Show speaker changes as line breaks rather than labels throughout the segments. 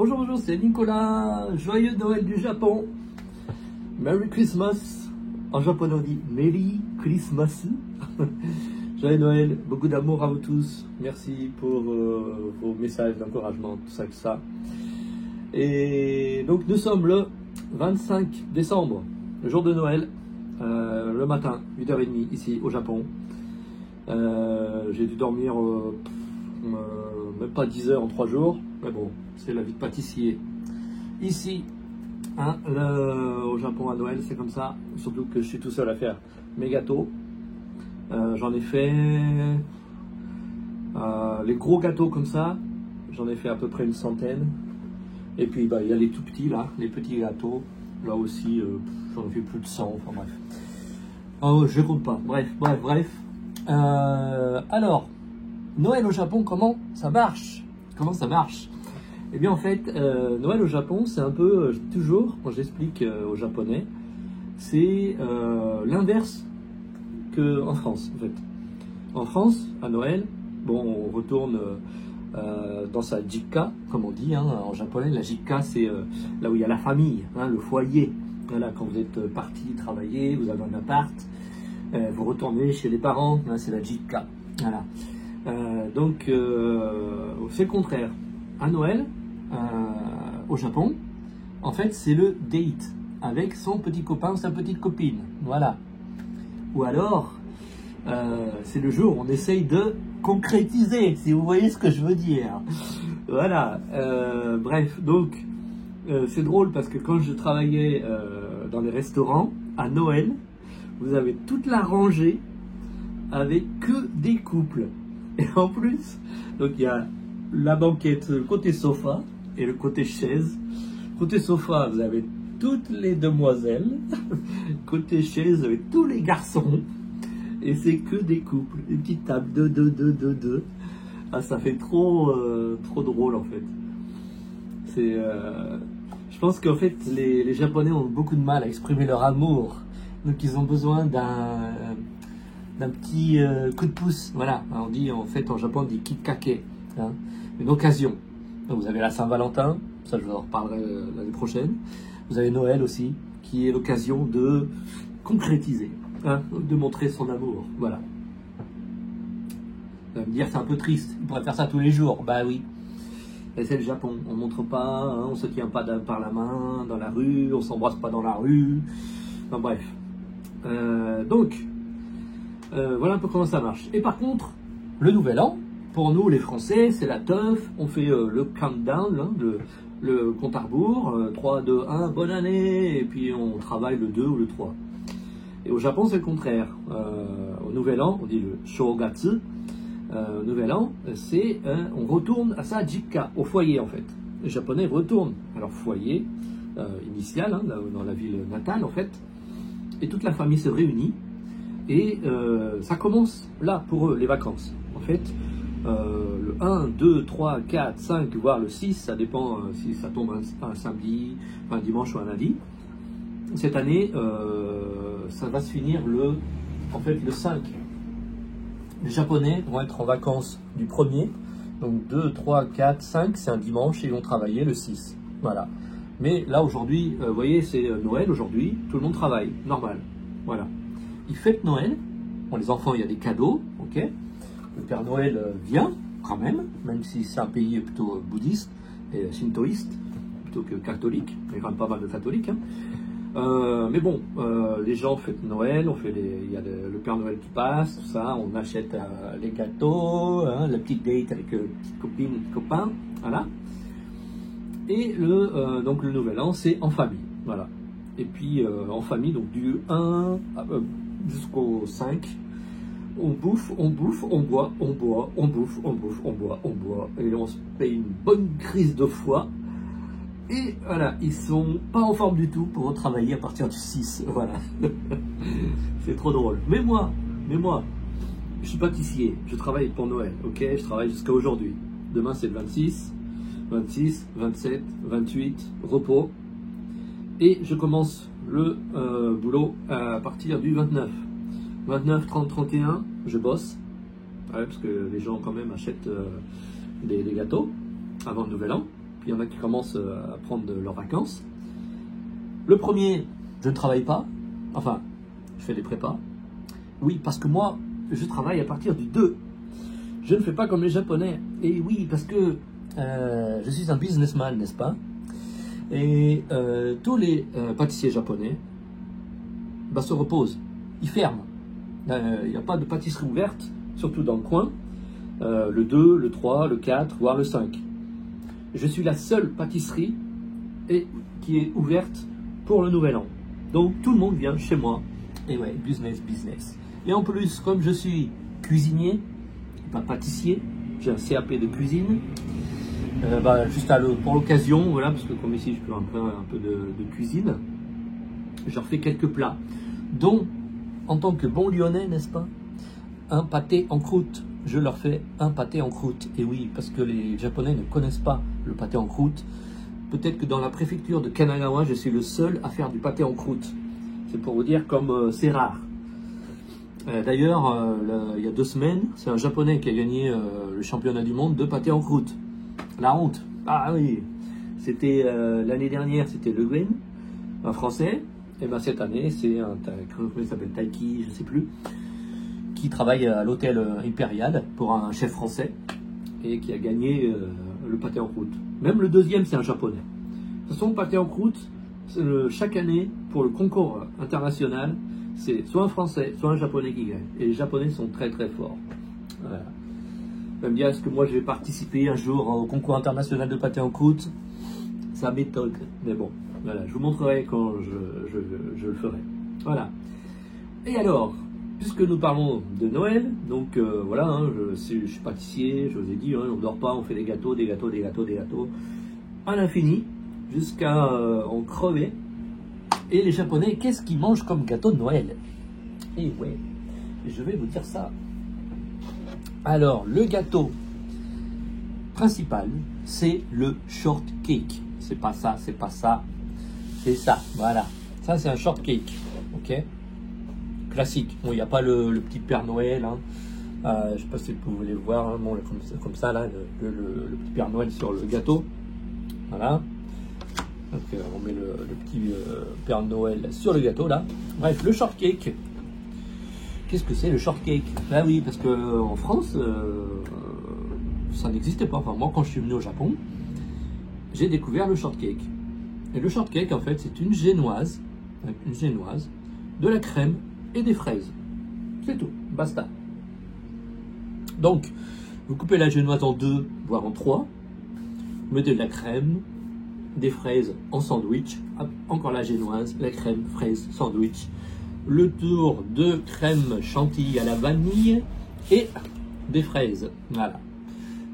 Bonjour, bonjour, c'est Nicolas. Joyeux Noël du Japon. Merry Christmas. En japonais, on dit Merry Christmas. Joyeux Noël, beaucoup d'amour à vous tous. Merci pour vos messages d'encouragement, tout ça, tout ça. Et donc, nous sommes le 25 décembre, le jour de Noël, le matin, 8h30, ici au Japon. J'ai dû dormir même pas 10 heures en 3 jours, mais bon, c'est la vie de pâtissier. Ici, hein, au Japon à Noël, c'est comme ça, surtout que je suis tout seul à faire mes gâteaux. J'en ai fait, les gros gâteaux comme ça, j'en ai fait à peu près une centaine. Et puis il y a les tout petits là, les petits gâteaux, là aussi, j'en ai fait plus de 100, enfin bref. Oh, je compte pas, bref. Alors, Noël au Japon, comment ça marche? Comment ça marche? Eh bien en fait, Noël au Japon, c'est un peu, toujours, quand j'explique aux Japonais, c'est l'inverse qu'en France en fait. En France, à Noël, bon, on retourne dans sa jikka, comme on dit, hein, en japonais. La jikka, c'est là où il y a la famille, hein, le foyer. Voilà, quand vous êtes parti travailler, vous avez un appart, vous retournez chez les parents, hein, c'est la jikka. Voilà. Donc, c'est le contraire. À Noël, au Japon, en fait, c'est le date avec son petit copain ou sa petite copine. Voilà. Ou alors, c'est le jour où on essaye de concrétiser, si vous voyez ce que je veux dire. Voilà. Bref, donc, c'est drôle parce que quand je travaillais dans les restaurants, à Noël, vous avez toute la rangée avec que des couples. Et en plus, donc il y a la banquette, le côté sofa et le côté chaise. Côté sofa, vous avez toutes les demoiselles. Côté chaise, vous avez tous les garçons. Et c'est que des couples. Une petite table, deux. Ah, ça fait trop drôle en fait. C'est, je pense qu'en fait, les Japonais ont beaucoup de mal à exprimer leur amour. Donc ils ont besoin d'un petit coup de pouce. Voilà, on dit en fait en Japon on dit kikkake, hein, une occasion. Donc vous avez la Saint-Valentin, ça je vous en reparlerai l'année prochaine. Vous avez Noël aussi, qui est l'occasion de concrétiser, hein, de montrer son amour. Voilà. Vous allez me dire c'est un peu triste, il pourrait faire ça tous les jours. Bah oui. Et c'est le Japon, on montre pas, hein, on se tient pas par la main dans la rue, on s'embrasse pas dans la rue. Enfin bref. Donc. Voilà un peu comment ça marche. Et par contre, le nouvel an, pour nous les Français, c'est la teuf. On fait le countdown, hein, le compte à rebours, 3, 2, 1, bonne année, et puis on travaille le 2 ou le 3. Et au Japon, c'est le contraire. Au nouvel an, on dit le shogatsu. Au nouvel an, c'est on retourne à sa jikka, au foyer en fait. Les Japonais retournent à leur foyer initial, hein, dans la ville natale en fait, et toute la famille se réunit. Et ça commence là pour eux, les vacances. En fait, le 1, 2, 3, 4, 5, voire le 6, ça dépend si ça tombe un samedi, un dimanche ou un lundi. Cette année, ça va se finir le 5. Les Japonais vont être en vacances du 1er. Donc 2, 3, 4, 5, c'est un dimanche et ils vont travailler le 6. Voilà. Mais là, aujourd'hui, vous voyez, c'est Noël aujourd'hui, tout le monde travaille, normal. Voilà. Ils fêtent Noël. Bon, les enfants, il y a des cadeaux, ok. Le Père Noël vient, quand même si c'est un pays plutôt bouddhiste et shintoïste, plutôt que catholique. Il y a quand même pas mal de catholiques. Hein. Mais bon, les gens fêtent Noël, il y a le Père Noël qui passe, tout ça, on achète les gâteaux, hein, la petite date avec petite copine, petit copain, voilà. Et donc le Nouvel An, c'est en famille, voilà. Et puis en famille, donc du 1 jusqu'au 5, on bouffe, on boit, on boit, on bouffe, on bouffe, on boit, on boit, et on se paye une bonne crise de foie. Et voilà, ils sont pas en forme du tout pour retravailler à partir du 6, voilà. C'est trop drôle. Mais moi, je suis pâtissier, je travaille pour Noël, ok, je travaille jusqu'à aujourd'hui. Demain c'est le 26, 26, 27, 28, repos. Et je commence le boulot à partir du 29. 29, 30, 31, je bosse. Ouais, parce que les gens quand même achètent des gâteaux avant le Nouvel An. puis il y en a qui commencent à prendre leurs vacances. Le premier, je ne travaille pas, enfin, je fais des prépas. Oui, parce que moi, je travaille à partir du 2. Je ne fais pas comme les Japonais. Et oui, parce que je suis un businessman, n'est-ce pas? Et tous les pâtissiers japonais se reposent, ils ferment. Il n'y a pas de pâtisserie ouverte, surtout dans le coin. Le 2, le 3, le 4, voire le 5. Je suis la seule pâtisserie qui est ouverte pour le nouvel an. Donc tout le monde vient chez moi. Et ouais, business, business. Et en plus, comme je suis cuisinier, pas pâtissier, j'ai un CAP de cuisine, juste pour l'occasion, voilà, parce que comme ici je peux un peu de cuisine, je leur fais quelques plats, dont, en tant que bon lyonnais, n'est-ce pas, un pâté en croûte. Je leur fais un pâté en croûte. Et oui, parce que les Japonais ne connaissent pas le pâté en croûte. Peut-être que dans la préfecture de Kanagawa, je suis le seul à faire du pâté en croûte. C'est pour vous dire comme c'est rare. D'ailleurs, il y a 2 semaines, c'est un Japonais qui a gagné le championnat du monde de pâté en croûte. La honte. Ah oui, c'était l'année dernière, c'était Le Green, un Français. Et bien cette année, c'est comment il s'appelle, Taiki, je ne sais plus, qui travaille à l'hôtel Impérial pour un chef français et qui a gagné le pâté en croûte. Même le deuxième, c'est un Japonais. De toute façon, le pâté en croûte, chaque année, pour le concours international, c'est soit un Français, soit un Japonais qui gagne. Et les Japonais sont très très forts. Voilà. On va me dire, est-ce que moi je vais participer un jour au concours international de pâté en croûte? Ça m'étonne. Mais bon, voilà, je vous montrerai quand je le ferai. Voilà. Et alors, puisque nous parlons de Noël, donc voilà, hein, je suis pâtissier, je vous ai dit, hein, on ne dort pas, on fait des gâteaux, à l'infini, jusqu'à en crever. Et les Japonais, qu'est-ce qu'ils mangent comme gâteau de Noël? Et ouais, je vais vous dire ça. Alors, le gâteau principal, c'est le shortcake. C'est pas ça, c'est pas ça, c'est ça, voilà. Ça, c'est un shortcake, ok? Classique. Bon, il n'y a pas le petit Père Noël, hein. Je ne sais pas si vous voulez le voir, hein. Bon, comme ça, là, le petit Père Noël sur le gâteau. Voilà. Donc, on met le petit Père Noël sur le gâteau, là. Bref, le shortcake. Qu'est-ce que c'est le shortcake? Ben oui, parce qu'en France, ça n'existait pas. Enfin, moi, quand je suis venu au Japon, j'ai découvert le shortcake. Et le shortcake, en fait, c'est une génoise, de la crème et des fraises. C'est tout, basta. Donc, vous coupez la génoise en 2, voire en 3. Vous mettez de la crème, des fraises en sandwich, encore la génoise, la crème, fraise, sandwich, le tour de crème chantilly à la vanille et des fraises. Voilà.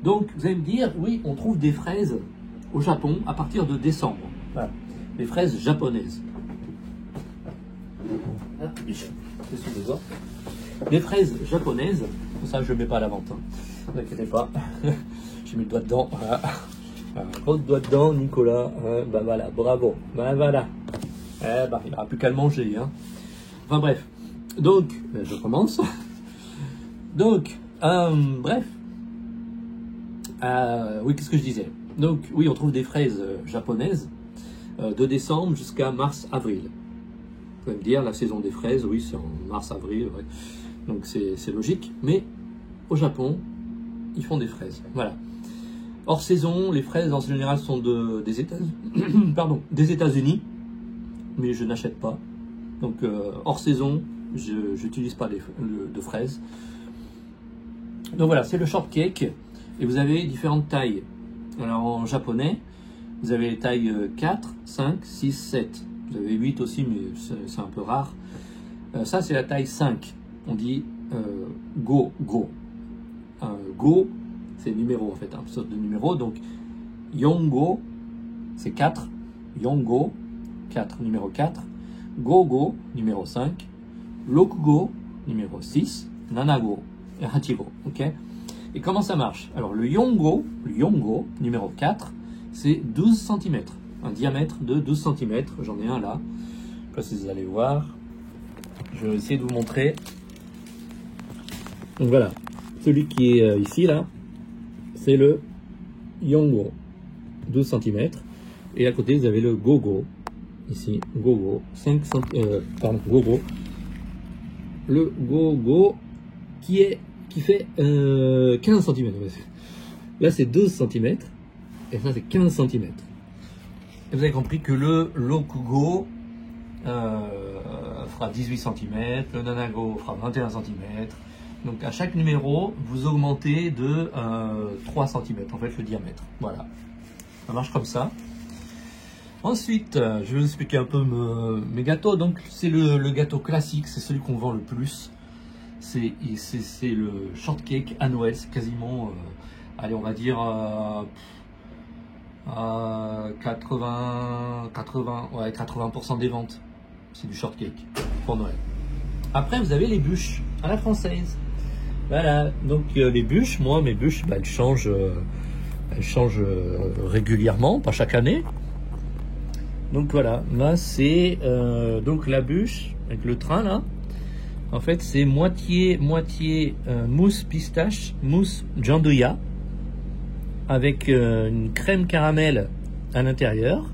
Donc, vous allez me dire, oui, on trouve des fraises au Japon à partir de décembre. Voilà. Les fraises japonaises. Les fraises japonaises, ça je ne mets pas à la vente, hein. Ne vous inquiétez pas, j'ai mis le doigt dedans, voilà. Gros doigt dedans, Nicolas, bah voilà, bravo, bah voilà, il n'y aura plus qu'à le manger, hein. Enfin bref, donc, je commence, donc, bref, oui, qu'est-ce que je disais? Donc, oui, on trouve des fraises japonaises de décembre jusqu'à mars-avril. Vous pouvez me dire, la saison des fraises, oui, c'est en mars-avril, ouais. Donc c'est logique, mais au Japon, ils font des fraises, voilà. Hors saison, les fraises en général sont des États-Unis, mais je n'achète pas. Donc hors saison, je n'utilise pas de fraises. Donc voilà, c'est le shortcake, et vous avez différentes tailles. Alors en japonais, vous avez les tailles 4, 5, 6, 7. Vous avez 8 aussi, mais c'est un peu rare. Ça, c'est la taille 5. On dit go. Go, c'est numéro en fait, une sorte de numéro. Donc, yongo, c'est 4. Yongo, 4, numéro 4. Gogo, numéro 5. Rokugo, numéro 6. Nanago et Hachigo. Ok? Et comment ça marche? Alors, le yongo, numéro 4, c'est 12 cm. Un diamètre de 12 cm. J'en ai un là. Je ne sais pas si vous allez voir. Je vais essayer de vous montrer. Donc voilà. Celui qui est ici, là, c'est le yongo. 12 cm. Et à côté, vous avez le Gogo. Ici, Gogo. 5 cm, pardon, Gogo. Le Gogo qui fait 15 cm. Là, c'est 12 cm. Et ça, c'est 15 cm. Et vous avez compris que le Lokugo fera 18 cm, le Nanago fera 21 cm. Donc à chaque numéro, vous augmentez de 3 cm en fait le diamètre. Voilà, ça marche comme ça. Ensuite, je vais vous expliquer un peu mes gâteaux. Donc c'est le gâteau classique, c'est celui qu'on vend le plus. C'est le shortcake à Noël, c'est quasiment, allez on va dire 80% des ventes. C'est du shortcake pour Noël. Après, vous avez les bûches à la française. Voilà, donc les bûches, moi, mes bûches, bah, elles changent régulièrement, pas chaque année. Donc voilà, là c'est donc la bûche avec le train là. En fait, c'est moitié mousse pistache, mousse gianduja, avec une crème caramel à l'intérieur.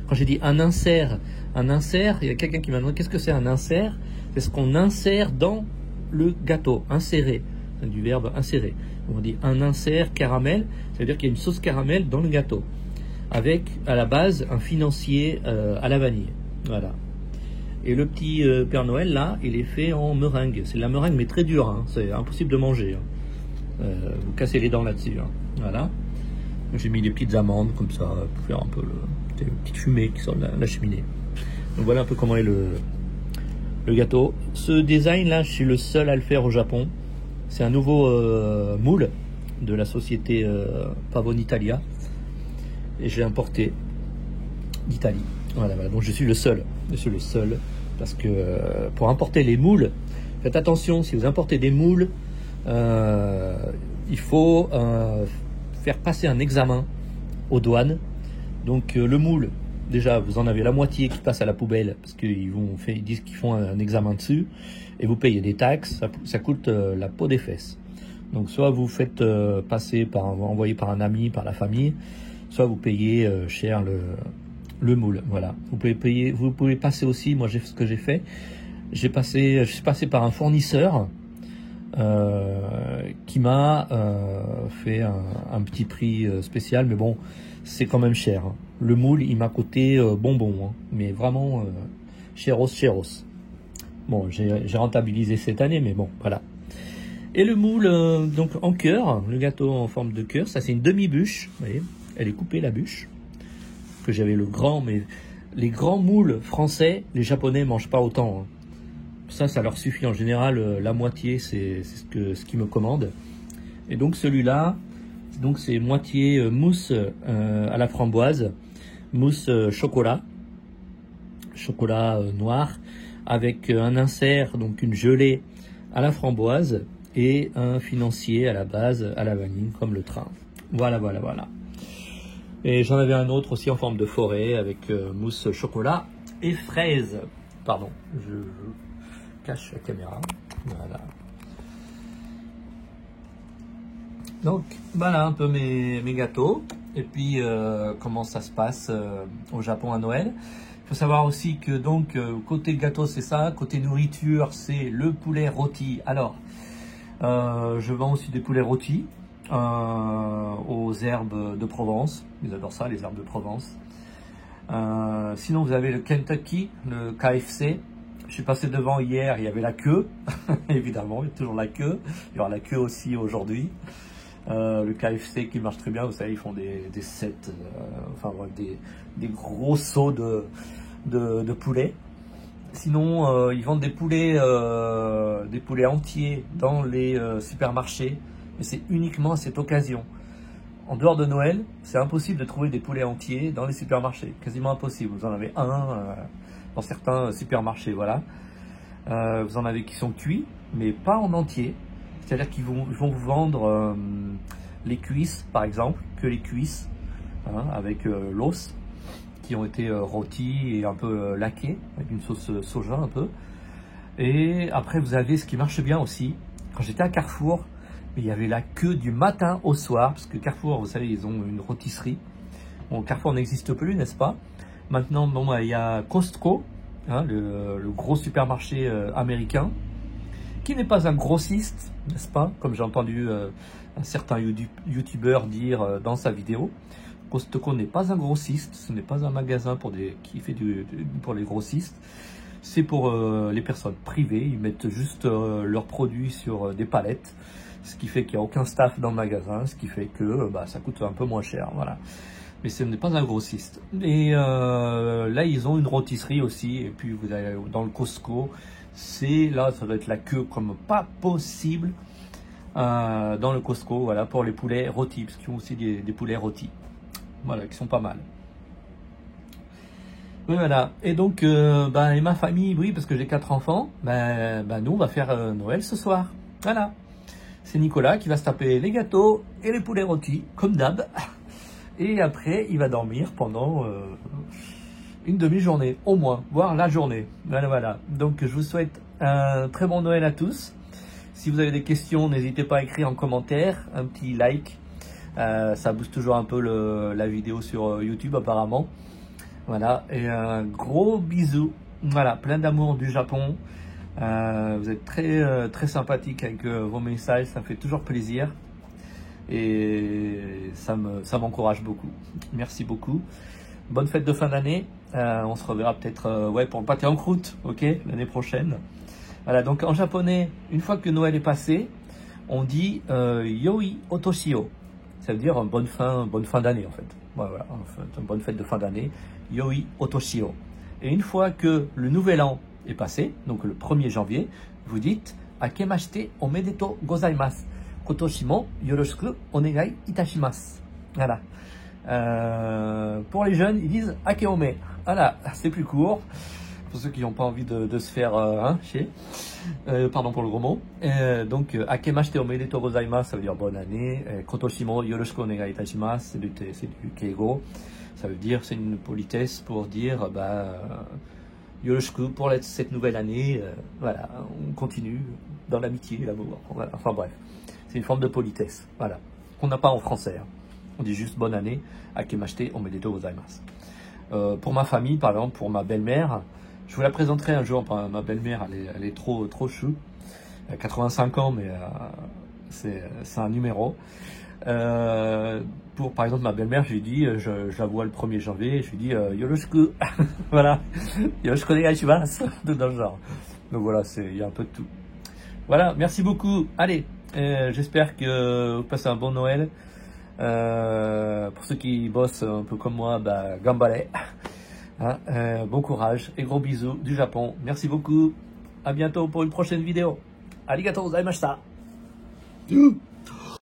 Quand j'ai dit un insert, il y a quelqu'un qui m'a demandé qu'est-ce que c'est un insert. C'est ce qu'on insère dans le gâteau, insérer, c'est du verbe insérer. On dit un insert caramel, ça veut dire qu'il y a une sauce caramel dans le gâteau, avec à la base un financier à la vanille. Voilà. Et le petit Père Noël là, il est fait en meringue. C'est de la meringue mais très dure, hein. C'est impossible de manger. Hein. Vous cassez les dents là-dessus. Hein. Voilà. J'ai mis des petites amandes comme ça pour faire un peu des petites fumées qui sortent de la cheminée. Donc voilà un peu comment est le gâteau. Ce design là, je suis le seul à le faire au Japon. C'est un nouveau moule de la société Pavone Italia et je l'ai importé d'Italie. Voilà, donc je suis le seul parce que pour importer les moules, faites attention, si vous importez des moules, il faut faire passer un examen aux douanes. Donc le moule, déjà vous en avez la moitié qui passe à la poubelle parce qu'ils disent qu'ils font un examen dessus et vous payez des taxes, ça coûte la peau des fesses. Donc soit vous faites passer envoyer par un ami, par la famille, soit vous payez cher le moule. Voilà. Vous pouvez passer aussi, moi ce que j'ai fait, je suis passé par un fournisseur qui m'a fait un petit prix spécial, mais bon, c'est quand même cher. Hein. Le moule, il m'a coûté bonbon, hein, mais vraiment chéros. Bon, j'ai rentabilisé cette année, mais bon, voilà. Et le moule, donc en cœur, le gâteau en forme de cœur, ça c'est une demi-bûche, vous voyez, elle est coupée la bûche, que j'avais le grand, mais les grands moules français, les Japonais mangent pas autant. Hein. Ça leur suffit en général, la moitié, c'est ce qu'ils me commandent. Et donc celui-là, donc c'est moitié mousse à la framboise, mousse chocolat noir, avec un insert, donc une gelée à la framboise et un financier à la base à la vanille, comme le train. Voilà. Et j'en avais un autre aussi en forme de forêt avec mousse chocolat et fraise. Pardon, je cache la caméra. Voilà. Donc voilà un peu mes gâteaux. Et puis comment ça se passe au Japon à Noël. Il faut savoir aussi que donc côté gâteau c'est ça, côté nourriture c'est le poulet rôti. Alors je vends aussi des poulets rôtis aux herbes de Provence. Ils adorent ça, les herbes de Provence. Sinon vous avez le Kentucky, le KFC. Je suis passé devant hier, il y avait la queue. Évidemment, il y a toujours la queue. Il y aura la queue aussi aujourd'hui. Le KFC qui marche très bien, vous savez, ils font des sets, enfin bref, des gros seaux de poulet. Sinon, ils vendent des poulets entiers dans les supermarchés, mais c'est uniquement à cette occasion. En dehors de Noël, c'est impossible de trouver des poulets entiers dans les supermarchés, quasiment impossible. Vous en avez dans certains supermarchés, voilà. Vous en avez qui sont cuits, mais pas en entier. C'est-à-dire qu'ils vont vous vendre les cuisses, par exemple, que les cuisses, hein, avec l'os, qui ont été rôtis et un peu laqués, avec une sauce soja un peu. Et après, vous avez ce qui marche bien aussi. Quand j'étais à Carrefour, il y avait la queue du matin au soir, parce que Carrefour, vous savez, ils ont une rôtisserie. Bon, Carrefour n'existe plus, n'est-ce pas? Maintenant, bon, il y a Costco, hein, le gros supermarché américain, qui n'est pas un grossiste, n'est-ce pas? Comme j'ai entendu un certain youtubeur dire dans sa vidéo. Costco n'est pas un grossiste, ce n'est pas un magasin qui fait pour les grossistes. C'est pour les personnes privées, ils mettent juste leurs produits sur des palettes, ce qui fait qu'il n'y a aucun staff dans le magasin, ce qui fait que ça coûte un peu moins cher, voilà. Mais ce n'est pas un grossiste. Et là, ils ont une rôtisserie aussi, et puis vous allez dans le Costco, là, ça doit être la queue comme pas possible dans le Costco, voilà, pour les poulets rôtis, parce qu'ils ont aussi des poulets rôtis, voilà, qui sont pas mal. Oui, voilà. Et donc, et ma famille, oui, parce que j'ai 4 enfants, nous, on va faire Noël ce soir. Voilà. C'est Nicolas qui va se taper les gâteaux et les poulets rôtis, comme d'hab. Et après, il va dormir pendant une demi-journée, au moins, voire la journée. Voilà, voilà. Donc, je vous souhaite un très bon Noël à tous. Si vous avez des questions, n'hésitez pas à écrire en commentaire, un petit like. Ça booste toujours un peu la vidéo sur YouTube, apparemment. Voilà, et un gros bisou. Voilà, plein d'amour du Japon. Vous êtes très sympathique avec vos messages, ça me fait toujours plaisir. Et ça m'encourage beaucoup. Merci beaucoup. Bonne fête de fin d'année. On se reverra peut-être pour le pâté en croûte, ok, l'année prochaine. Voilà, donc en japonais, une fois que Noël est passé, on dit Yoi Otoshio. Ça veut dire bonne fin d'année en fait. Voilà, une bonne fête de fin d'année. Yoi Otoshio. Et une fois que le nouvel an est passé, donc le 1er janvier, vous dites Akemashite omedetou gozaimasu. Kotoshi mo yoroshiku onegai itashimasu. Voilà. Pour les jeunes, ils disent Akeome. Voilà, c'est plus court. Pour ceux qui n'ont pas envie de se faire chier. Pardon pour le gros mot. Donc, Akemashite omedetou gozaimasu, ça veut dire bonne année. Kotoshi mo yoroshiku onegai itashimasu, c'est du keigo. Ça veut dire, c'est une politesse pour dire, yoroshiku pour cette nouvelle année. Voilà, on continue dans l'amitié et l'amour. Voilà. Enfin bref, c'est une forme de politesse. Voilà, qu'on n'a pas en français. Hein. On dit juste bonne année, akemashite omedetou gozaimasu. Pour ma famille, par exemple, pour ma belle-mère, je vous la présenterai un jour. Ma belle-mère, elle est trop chou. Elle a 85 ans, mais c'est un numéro. Pour par exemple ma belle-mère, je lui dis, je la vois le 1er janvier, je lui dis yoroshiku, voilà, yoroshiku onegaishimasu, dans le genre. Donc voilà, il y a un peu de tout. Voilà, merci beaucoup. Allez, j'espère que vous passez un bon Noël. Pour ceux qui bossent un peu comme moi, gambare. Hein, bon courage et gros bisous du Japon. Merci beaucoup. À bientôt pour une prochaine vidéo. Arigatou gozaimashita.